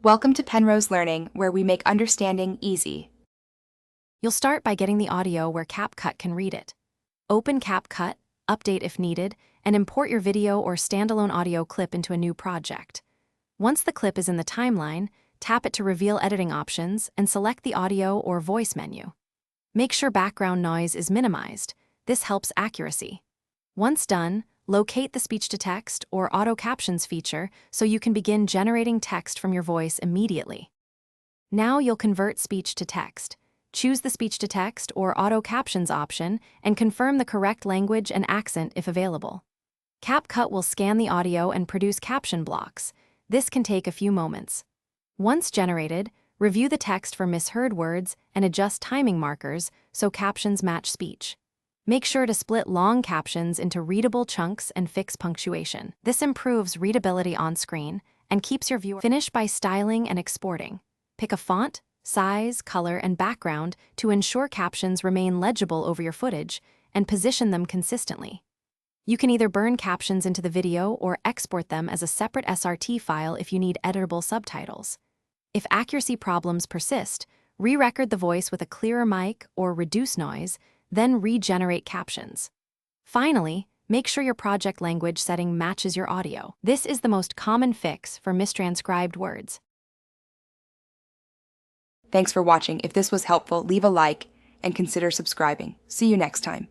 Welcome to Penrose Learning, where we make understanding easy. You'll start by getting the audio where Capcut can read it. Open Capcut, update if needed, and import your video or standalone audio clip into a new project. Once the clip is in the timeline, tap it to reveal editing options and select the audio or voice menu. Make sure background noise is minimized. This helps accuracy. Once done, locate the speech-to-text or auto captions feature so you can begin generating text from your voice immediately. Now you'll convert speech to text. Choose the speech-to-text or auto captions option and confirm the correct language and accent if available. Capcut will scan the audio and produce caption blocks. This can take a few moments. Once generated, review the text for misheard words and adjust timing markers so captions match speech. Make sure to split long captions into readable chunks and fix punctuation. This improves readability on screen and keeps your viewer. Finish by styling and exporting. Pick a font, size, color, and background to ensure captions remain legible over your footage and position them consistently. You can either burn captions into the video or export them as a separate SRT file if you need editable subtitles. If accuracy problems persist, re-record the voice with a clearer mic or reduce noise, then regenerate captions. Finally, make sure your project language setting matches your audio. This is the most common fix for mistranscribed words. Thanks for watching. If this was helpful, leave a like and consider subscribing. See you next time.